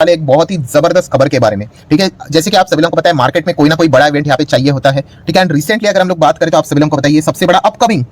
वाले एक बहुत ही जबरदस्त खबर के बारे में। ठीक है, जैसे कि आप सभी लोगों को पता है मार्केट में कोई ना कोई बड़ा इवेंट यहाँ पे चाहिए होता है। ठीक है, एंड रिसेंटली अगर हम लोग बात करें तो आप सभी लोगों को बताइए सबसे बड़ा अपकमिंग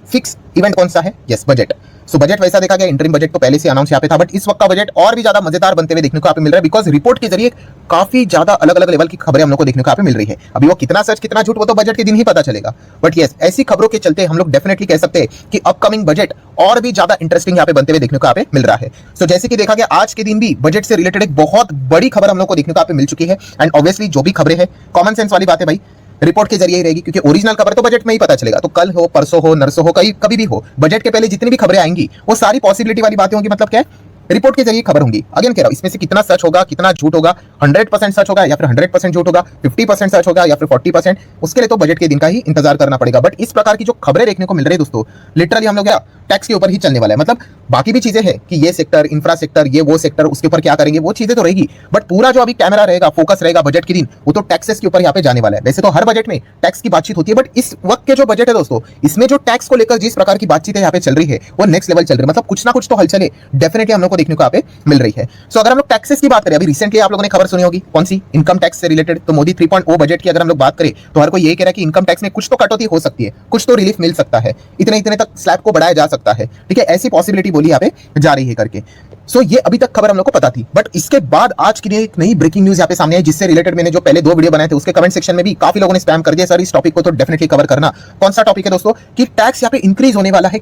फिक्स इवेंट कौन सा है? Yes, budget. सो बजट वैसा देखा गया, इंटरिम बजट तो पहले से अनाउंस यहाँ पे था, बट इस वक्त का बजट और भी ज्यादा मजेदार बनते हुए देखने को यहाँ पे मिल रहा है, बिकॉज रिपोर्ट के जरिए काफी ज्यादा अलग अलग लेवल की खबरें हम लोग को देखने को यहाँ पे मिल रही है। अभी वो कितना सच कितना झूठ वो तो बजट के दिन ही पता चलेगा, बट यस ऐसी खबरों के चलते हम लोग डेफिनेटली कह सकते हैं कि अपकमिंग बजट और भी ज्यादा इंटरेस्टिंग यहाँ पे बनते हुए देखने को यहाँ पे मिल रहा है। सो जैसे कि देखा गया आज के दिन भी बजट से रिलेटेड एक बहुत बड़ी खबर हम लोग को देखने को यहाँ पे मिल चुकी है, एंड ऑब्वियसली जो भी खबरें हैं कॉमन सेंस वाली बात है भाई, रिपोर्ट के जरिए ही रहेगी, क्योंकि ओरिजिनल खबर तो बजट में ही पता चलेगा। तो कल हो, परसों हो, नरसों हो, कभी भी हो, बजट के पहले जितनी भी खबरें आएंगी वो सारी पॉसिबिलिटी वाली बातें होंगी। मतलब क्या है, रिपोर्ट के जरिए खबर होंगी। अगेन कह रहा हूं, इसमें से कितना सच होगा कितना झूठ होगा, 100% सच होगा या फिर 100% झूठ होगा, 50% सच होगा या फिर 40%, उसके लिए तो बजट के दिन का ही इंतजार करना पड़ेगा। बट इस प्रकार की जो खबरें देखने को मिल रही है दोस्तों, लिटरली हम लोग टैक्स के ऊपर ही चलने वाला है। मतलब बाकी भी चीजें हैं कि ये सेक्टर, इंफ्रा सेक्टर, ये वो सेक्टर, उसके ऊपर क्या करेंगे वो चीजें तो रहेगी, बट पूरा जो अभी कैमरा रहेगा, फोकस रहेगा बजट के दिन, वो तो टैक्सेस के ऊपर यहाँ पे जाने वाला है। वैसे तो हर बजट में टैक्स की बातचीत होती है, बट इस वक्त के जो बजट है दोस्तों, इसमें जो टैक्स को लेकर जिस प्रकार की बातचीत यहाँ पे चल रही है वो नेक्स्ट लेवल चल रही है। मतलब कुछ ना कुछ तो हलचल है डेफिनेटली हम लोग को देखने को यहाँ पे मिल रही है। सो अगर हम लोग टैक्सेस की बात करें, अभी रिसेंटली आप लोगों ने खबर सुनी होगी, कौन सी? इनकम टैक्स से रिलेटेड। तो मोदी 3.0 बजट की अगर हम लोग बात करें तो हर कोई यही कह रहा है कि इनकम टैक्स में कुछ तो कटौती हो सकती है, कुछ तो रिलीफ मिल सकता है, इतने इतने तक स्लैब को बढ़ाया जा सकता है। ठीक है, ऐसी पॉसिबिलिटी बोली यहाँ पे जा रही है करके। सो ये अभी तक खबर हम लोग को पता थी, बट इसके बाद आज की एक नई ब्रेकिंग न्यूज यहाँ पे सामने आई, जिससे रिलेटेड मैंने जो पहले 2 वीडियो बनाए थे उसके कमेंट सेक्शन में भी काफी लोगों ने स्पैम कर दिया, सर इस टॉपिक को तो डेफिनेटली कवर करना। कौन सा टॉपिक है दोस्तों? कि टैक्स यहाँ पे इंक्रीज होने वाला है।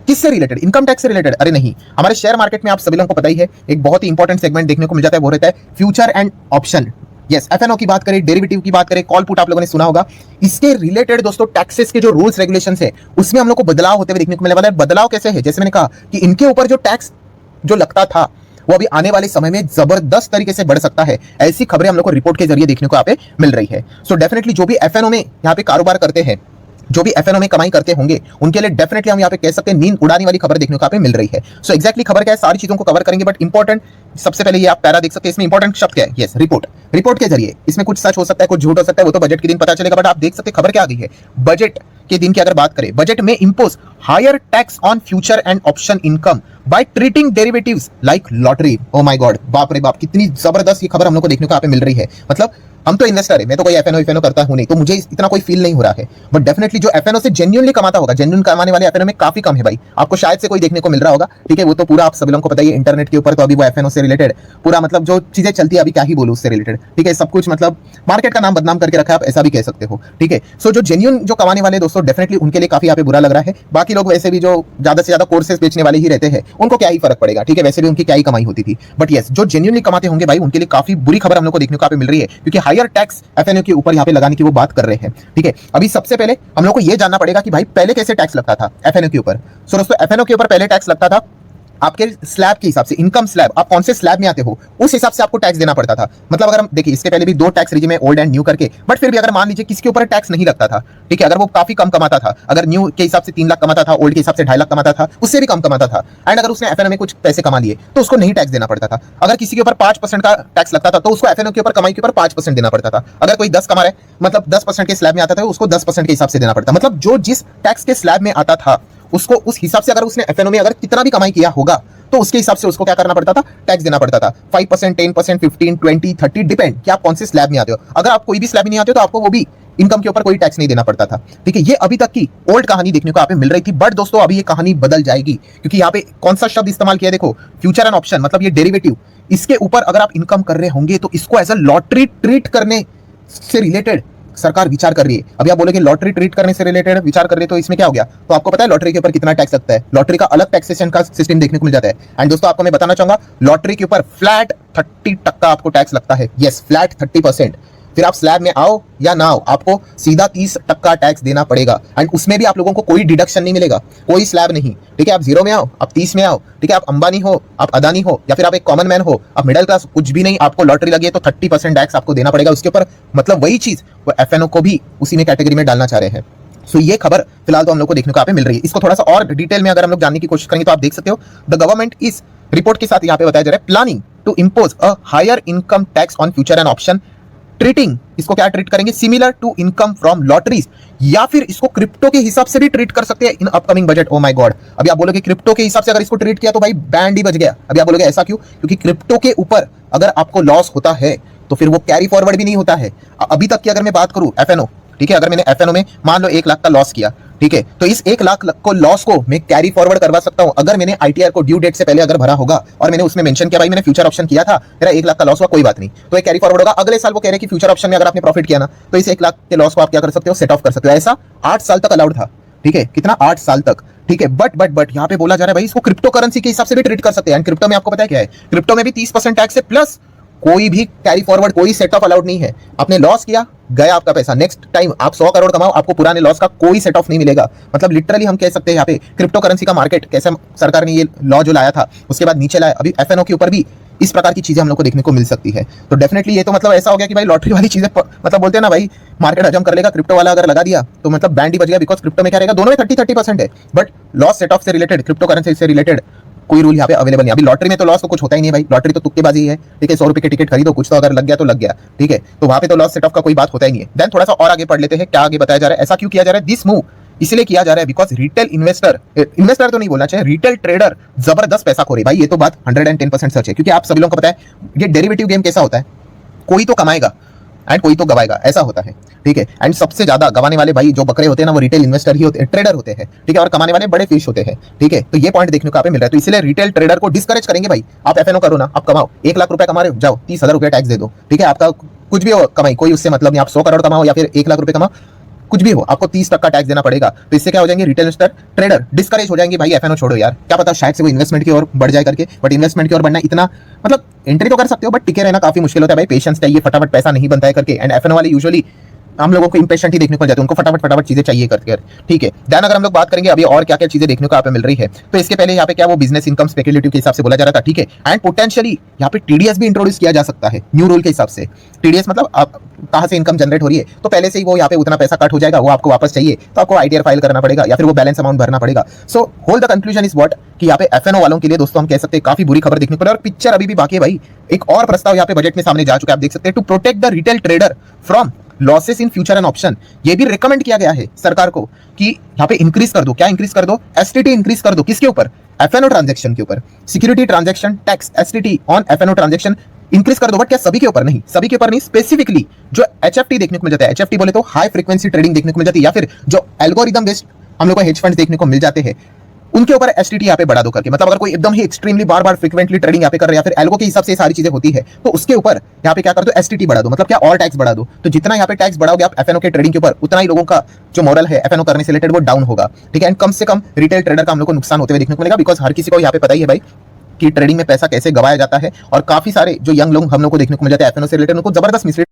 किससे रिलेटेड? इनकम टैक्स से रिलेटेड? अरे नहीं, हमारे शेयर मार्केट में आप सभी लोगों को पता ही है एक बहुत ही इंपॉर्टेंट सेगमेंट देखने को मिल जाता है, वो रहता है future and option. Yes, FNO की बात करें, डेरिवेटिव की बात करें, कॉल पुट आप लोगों ने सुना होगा। इसके रिलेटेड दोस्तों टैक्सेस के जो रूल्स रेगुलेशंस है उसमें हम लोग को बदलाव होते हुए देखने को मिलने वाला है। बदलाव कैसे है? जैसे मैंने कहा कि इनके ऊपर जो टैक्स जो लगता था वो अभी आने वाले समय में जबरदस्त तरीके से बढ़ सकता है। ऐसी खबरें हम लोग को रिपोर्ट के जरिए देखने को यहाँ पे मिल रही है। सो डेफिनेटली जो भी एफएनओ में यहाँ पे कारोबार करते हैं, जो भी एफएनओ में कमाई करते होंगे, उनके लिए डेफिनेटली हम यहाँ पे कह सकते हैं नींद उड़ाने वाली खबर देखने को यहाँ पे मिल रही है। सो एक्जैक्टली खबर क्या है, सारी चीजों को कवर करेंगे, बट इंपॉर्टेंट सबसे पहले ये आप पैरा देख सकते हैं, इसमें इंपॉर्टेंट शब्द क्या है? Yes, report. रिपोर्ट के जरिए इसमें कुछ सच हो सकता है, कुछ झूठ हो सकता है, वो तो बजट के दिन पता चलेगा, बट आप देख सकते हैं खबर क्या आ गई है। बजट के दिन की अगर बात करें, बजट में impose higher tax on future and option income by treating derivatives like lottery. Oh my God, बाप रे बाप, कितनी जबरदस्त ये खबर हम लोग को देखने को यहाँ पे मिल रही है। मतलब हम तो इन्वेस्टर है, मैं तो कोई एफएनओ करता हूं नहीं, तो मुझे इतना कोई फील नहीं हो रहा है, बट डेफिनेटली जो एफएनओ से जेन्युइनली कमाता होगा, जेन्युइन कमाने वाले एफएनओ में काफी कम है भाई, आपको शायद से कोई देखने को मिल रहा होगा। ठीक है, वो तो पूरा आप सभी लोगों को पता ही है, इंटरनेट के ऊपर तो अभी वो एफएनओ से रिलेटेड पूरा मतलब जो चीजें चलती है अभी क्या ही बोलूं उससे रिलेटेड। ठीक है, सब कुछ मतलब मार्केट का नाम बदनाम करके रखा है, आप ऐसा भी कह सकते हो। ठीक है, सो जो जेन्युइन जो कमाने वाले दोस्तों डेफिनेटली उनके लिए काफी यहाँ पे बुरा लग रहा है। बाकी लोग वैसे भी जो ज्यादा से ज्यादा कोर्सेज बेचने वाले ही रहते हैं, उनको क्या ही फर्क पड़ेगा। ठीक है, वैसे भी उनकी क्या ही कमाई होती थी, बट यस जो जेन्युइनली कमाते होंगे भाई, उनके लिए काफी बुरी खबर हम लोग को देखने को यहाँ पे मिल रही है, क्योंकि हायर टैक्स एफएनओ के ऊपर यहाँ पे लगाने की वो बात कर रहे हैं। ठीक है, अभी सबसे पहले हम लोग को ये जानना पड़ेगा कि भाई पहले कैसे टैक्स लगता था एफएनओ के ऊपर। सो दोस्तों एफएनओ के ऊपर पहले टैक्स लगता था आपके स्लैब के हिसाब से, इनकम स्लैब, आप कौन से स्लैब में आते हो उस हिसाब से आपको टैक्स देना पड़ता था। मतलब अगर हम देखिए, इसके पहले भी 2 टैक्स रिजिम है, ओल्ड एंड न्यू करके, बट फिर भी अगर मान लीजिए किसके ऊपर टैक्स नहीं लगता था, ठीक है, अगर वो काफी कम कमाता था, अगर न्यू के हिसाब से 3 लाख कमाता था, ओल्ड के हिसाब से 2.5 लाख कमाता था, उससे भी कम कमाता था, एंड अगर उसने एफएनओ में कुछ पैसे कमा लिए तो उसको नहीं टैक्स देना पड़ता था। अगर किसी के ऊपर 5% का टैक्स लगता था तो उसको एफएनओ के ऊपर कमाई के ऊपर 5% देना पड़ता था। अगर कोई 10 कमा रहा है, मतलब 10% के स्लैब में आता था, उसको 10% के हिसाब से देना पड़ता। मतलब जो जिस टैक्स के स्लैब में आता था उसको उस हिसाब से, अगर उसने एफएनओ में अगर कितना भी कमाई किया होगा तो उसके हिसाब से उसको क्या करना पड़ता था? टैक्स देना पड़ता था। 5%, 10%, 15, 20, 30 डिपेंड कि आप कौन से स्लैब में आते हो। अगर आप कोई भी स्लैब में नहीं आते हो तो आपको वो भी इनकम के ऊपर कोई टैक्स नहीं देना पड़ता था। ठीक है, ये अभी तक की ओल्ड कहानी देखने को यहाँ पे मिल रही थी, बट दोस्तों अभी ये कहानी बदल जाएगी, क्योंकि यहाँ पे कौन सा शब्द इस्तेमाल किया है देखो, फ्यूचर एंड ऑप्शन, मतलब ये डेरिवेटिव, इसके ऊपर अगर आप इनकम कर रहे होंगे तो इसको एज अ लॉटरी ट्रीट करने से रिलेटेड सरकार विचार कर रही है। अभी आप बोलोगे लॉटरी ट्रीट करने से रिलेटेड विचार कर रही है, तो इसमें क्या हो गया? तो आपको पता है लॉटरी के ऊपर कितना टैक्स लगता है? लॉटरी का अलग टैक्सेशन का सिस्टम देखने को मिल जाता है। एंड दोस्तों आपको मैं बताना चाहूंगा, लॉटरी के ऊपर फ्लैट 30% आपको टैक्स लगता है। Yes, flat 30%। फिर आप स्लैब में आओ या ना आओ, आपको सीधा 30% टैक्स देना पड़ेगा, एंड उसमें भी आप लोगों को कोई डिडक्शन नहीं मिलेगा, कोई स्लैब नहीं। ठीक है, आप 0 में आओ, आप 30 में आओ, ठीक है, आप अंबानी हो, आप अदानी हो, या फिर आप एक कॉमन मैन हो, आप मिडिल क्लास, कुछ भी नहीं, आपको लॉटरी लगी है तो 30% टैक्स आपको देना पड़ेगा उसके ऊपर। मतलब वही चीज वो एफएनओ को भी उसी में कैटेगरी में डालना चाह रहे हैं। सो ये खबर फिलहाल तो हम लोग को देखने को यहाँ पे मिल रही है। इसको थोड़ा सा और डिटेल में अगर हम लोग जानने की कोशिश करेंगे तो आप देख सकते हो, द गवर्नमेंट इस रिपोर्ट के साथ यहाँ पे बताया जा रहा है, planning to impose a higher income tax on future and option treating, इसको क्या ट्रीट करेंगे, similar to income from lotteries, या फिर इसको क्रिप्टो के हिसाब से भी ट्रीट कर सकते हैं in upcoming budget. O my God, अभी आप बोलोगे क्रिप्टो के हिसाब से अगर इसको ट्रीट किया तो भाई बैंड ही बज गया। अभी आप बोलोगे ऐसा क्यों, क्योंकि क्रिप्टो के ऊपर अगर आपको लॉस होता है तो फिर वो कैरी फॉरवर्ड भी नहीं होता है। अभी तक की अगर मैं बात करूं एफएनओ, ठीक है, अगर मैंने एफएनओ में मान लो 1 लाख का लॉस किया, ठीक है, तो इस 1 लाख को लॉस को मैं कैरी फॉरवर्ड करवा सकता हूं अगर मैंने आईटीआर को ड्यू डेट से पहले अगर भरा होगा और मैंने उसमें मेंशन किया भाई मैंने फ्यूचर ऑप्शन किया था, मेरा 1 लाख का लॉस हुआ, कोई बात नहीं, तो एक कैरी फॉरवर्ड होगा। अगले साल वो कह रहे हैं कि फ्यूचर ऑप्शन में अगर आपने प्रॉफिट किया ना तो इस 1 लाख के लॉस को आप क्या कर सकते हो, सेट ऑफ कर सकते हो। ऐसा 8 साल तक अलाउड था, ठीक है, कितना, 8 साल तक, ठीक है। बट यहाँ पे बोला जा रहा है भाई इसको क्रिप्टो करेंसी के हिसाब से भी ट्रीट कर सकते हैं। एंड क्रिप्टो में आपको पता है क्या है, क्रिप्टो में भी 30% टैक्स है, प्लस कोई भी कैरी फॉरवर्ड, कोई सेट ऑफ अलाउड नहीं है। आपने लॉस किया, गया आपका पैसा, नेक्स्ट टाइम आप 100 करोड़ कमाओ, आपको पुराने लॉस का कोई सेट ऑफ नहीं मिलेगा। मतलब लिटरली हम कह सकते हैं यहाँ पे क्रिप्टो करेंसी का मार्केट कैसे सरकार ने ये लॉ जो लाया था उसके बाद नीचे लाया, अभी एफएनओ के ऊपर भी इस प्रकार की चीजें हम लोग को देखने को मिल सकती है। तो डेफिनेटली ये तो मतलब ऐसा हो गया कि भाई लॉटरी वाली चीजें मतलब बोलते हैं ना भाई, मार्केट हजम कर लेगा, क्रिप्टो वाला अगर लगा दिया तो मतलब बैंड ही बच गया। बिकॉज क्रिप्टो में क्या रहेगा, दोनों में 30-30% है, बट लॉस सेट ऑफ से रिलेटेड, क्रिप्टो करेंसी से रिलेटेड कोई रूल यहाँ पे अवेलेबल नहीं। अभी लॉटरी में तो लॉस तो कुछ होता ही नहीं है भाई, लॉटरी तो तुक्केबाजी है, ठीक है, 100 रुपए के टिकट खरीदो, कुछ तो अगर लग गया तो लग गया, ठीक है, तो वहां पे तो लॉस सेट ऑफ का कोई बात होता ही नहीं है। देन थोड़ा सा और आगे पढ़ लेते हैं क्या आगे बताया जा रहा है। ऐसा क्यों किया जा रहा है, दिस मूव इसलिए किया जा रहा है बिकॉज रिटेल इन्वेस्टर तो नहीं बोलना चाहिए, रिटेल ट्रेडर जबरदस्त पैसा खो रही भाई, ये तो बात 110% सच है। क्योंकि आप सभी लोगों को पता है ये डेरिवेटिव गेम कैसा होता है, कोई तो कमाएगा एंड कोई तो गवाएगा, ऐसा होता है, ठीक है। एंड सबसे ज्यादा गवाने वाले भाई जो बकरे होते हैं ना वो रिटेल इन्वेस्टर ही होते हैं, ट्रेडर होते हैं, ठीक है, और कमाने वाले बड़े फिश होते हैं, ठीक है। तो ये पॉइंट देखने को यहाँ पे मिल रहा है, तो इसलिए रिटेल ट्रेडर को डिस्करेज करेंगे भाई, आप एफएनओ करो ना, आप कमाओ, 1 लाख रुपए कमा रहे हो, जाओ 30,000 रुपए टैक्स दे दो, ठीक है, आपका कुछ भी हो कमाई, कोई उससे मतलब नहीं, आप 100 करोड़ कमाओ या फिर 1 लाख रुपए कमाओ, कुछ भी हो, आपको 30% टैक्स देना पड़ेगा। तो इससे क्या हो जाएंगे, रिटेल इन्वेस्टर ट्रेडर डिस्करेज हो जाएंगे, भाई एफएनओ छोड़ो यार, क्या पता शायद से वो इन्वेस्टमेंट की ओर बढ़ जाए करके। बट इन्वेस्टमेंट की ओर बढ़ना इतना मतलब एंट्री तो कर सकते हो बट टिके रहना काफी मुश्किल होता है भाई, पेशेंस चाहिए, फटाफट पैसा नहीं बनता है करके। एंड एफएनओ वाले यूजुअली हम लोगों को इंपेशेंट ही देखने को जाते हैं, उनको फटाफट चीजें चाहिए करके, ठीक है। देन अगर हम लोग बात करेंगे अभी और क्या क्या चीजें देखने को यहाँ पे मिल रही है, तो इसके पहले यहाँ पे क्या वो बिजनेस इनकम स्पेक्युलेटिव के हिसाब से बोला जा रहा था, ठीक है। एंड पोटेंशियली यहाँ पे टीडीएस भी इंट्रोड्यूस किया जा सकता है न्यू रूल के हिसाब से। टीडीएस मतलब आप कहाँ से इनकम जनरेट हो रही है, तो पहले से ही वो यहाँ पे उतना पैसा कट हो जाएगा, वो आपको वापस चाहिए तो आपको आईटीआर फाइल करना पड़ेगा या फिर वो बैलेंस अमाउंट भरना पड़ेगा। So whole the conclusion is what कि यहाँ पे एफएनओ वालों के लिए दोस्तों हम कह सकते हैं काफी बुरी खबर देखने को मिली। और पिक्चर अभी भी बाकी है भाई, एक और प्रस्ताव यहाँ पे बजट में सामने जा चुका है, आप देख सकते हैं, to protect the retail trader from losses in future and option. ये भी रिकमेंड किया गया है सरकार को कि यहाँ पे इंक्रीज कर दो, क्या इंक्रीज कर दो, एसटीटी इंक्रीज कर दो, किसके ऊपर, एफएनओ ट्रांजैक्शन के ऊपर, security transaction tax STT on FNO transaction increase कर दो। बट क्या सभी के ऊपर नहीं, सभी के ऊपर नहीं, स्पेसिफिकली जो एचएफटी देखने को मिल जाता है, एचएफटी बोले तो हाई फ्रीक्वेंसी ट्रेडिंग देखने को मिल जाती है, या फिर जो एल्गोरिदम बेस्ड हम लोग को हेज फंड देखने को मिल जाते हैं, उनके ऊपर एसटीटी यहाँ पे बढ़ा दो करके। मतलब अगर कोई एकदम ही एक्सट्रीमली बार बार फ्रीक्वेंटली ट्रेडिंग यहाँ पे कर रहा है या फिर एल्गो के हिसाब से सारी चीजें होती है, तो उसके ऊपर यहाँ पे क्या कर दो, एसटीटी बढ़ा दो, मतलब क्या और टैक्स बढ़ा दो। तो जितना यहाँ पे टैक्स बढ़ाओगे आप एफएनओ के ट्रेडिंग के ऊपर, उतना ही लोगों का जो मॉरल है एफएनओ करने से रिलेटेड वो डाउन होगा, ठीक है। एंड कम से कम रिटेल ट्रेडर का हम लोग को नुकसान होते हुए देखने को मिलेगा, बिकॉज हर किसी को यहाँ पे पता ही है भाई कि ट्रेडिंग में पैसा कैसे गवाया जाता है। और काफी सारे जो यंग लोग हम लोग को देखने को मिल जाते हैं एफएनओ से रिलेटेड, उनको जबरदस्त मिसलीड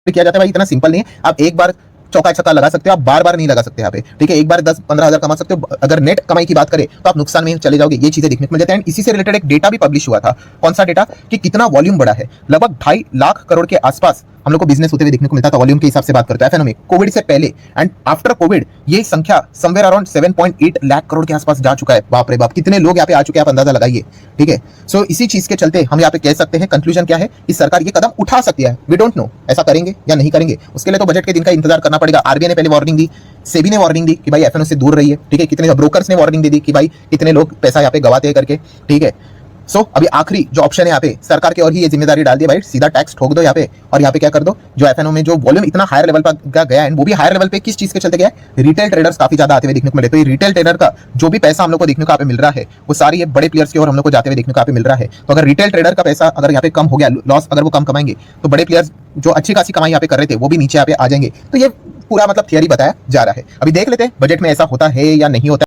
किया जाता है भाई, इतना सिंपल नहीं है। आप एक बार चौका छक्का लगा सकते हो, आप बार बार नहीं लगा सकते यहाँ पे, ठीक है। एक बार 10-15 हजार कमा सकते हो, अगर नेट कमाई की बात करें तो आप नुकसान में चले जाओगे, ये चीजें देखने को मिल जाती है। एंड इसी से रिलेटेड एक डेटा भी पब्लिश हुआ था, कौन सा डेटा, कि कितना वॉल्यूम बढ़ा है, लगभग 2.5 लाख करोड़ के आसपास हम लोग को बिजनेस होते हुए देखने को मिलता था वॉल्यूम के हिसाब से बात करते हैं एफएनओ में, कोविड से पहले। एंड आफ्टर कोविड ये संख्या समवेयर अराउंड 7.8 लाख करोड़ के आसपास जा चुका है। बाप रे बाप, कितने लोग यहाँ पे आ चुके हैं आप अंदाजा लगाइए, ठीक है। सो इसी चीज के चलते हम यहाँ पे कह सकते हैं, कंक्लूजन क्या है कि सरकार ये कदम उठा सकती है, वी डोंट नो ऐसा करेंगे या नहीं करेंगे, उसके लिए तो बजट के दिन का इंतजार करना पड़ेगा। आरबीआई ने पहले वार्निंग दी, सेबी ने वार्निंग दी कि भाई एफएनओ से दूर रहिए, ठीक है। कितने ब्रोकर्स ने वार्निंग दे दी कि भाई कितने लोग पैसा यहाँ पे गवाते हैं करके, ठीक है। सो अभी आखिरी जो ऑप्शन है यहाँ पे सरकार की ओर ही ये जिम्मेदारी डाल दी भाई, सीधा टैक्स ठोक दो यहाँ पे, और यहाँ पे क्या कर दो, जो एफएनओ में जो वॉल्यूम इतना हायर लेवल पर गया है, वो भी हायर लेवल पे किस चीज के चलते गया है, रिटेल ट्रेडर्स काफी ज्यादा आते हुए देखने को मिले। तो ये रिटेल ट्रेडर का जो भी पैसा हम लोग को देखने को यहाँ पे मिल रहा है, वो सारी ये बड़े प्लेयर्स की ओर हम लोग को जाते हुए देखने को यहाँ पे मिल रहा है। तो अगर रिटेल ट्रेडर का पैसा अगर यहाँ पे कम हो गया, लॉस अगर वो कम कमाएंगे, तो बड़े प्लेयर्स जो अच्छी खासी कमाई यहाँ पे कर रहे थे वो भी नीचे यहाँ पे आ जाएंगे। तो ये पूरा मतलब थियरी बताया जा रहा है। अभी देख लेते हैं बजट में ऐसा होता है या नहीं होता।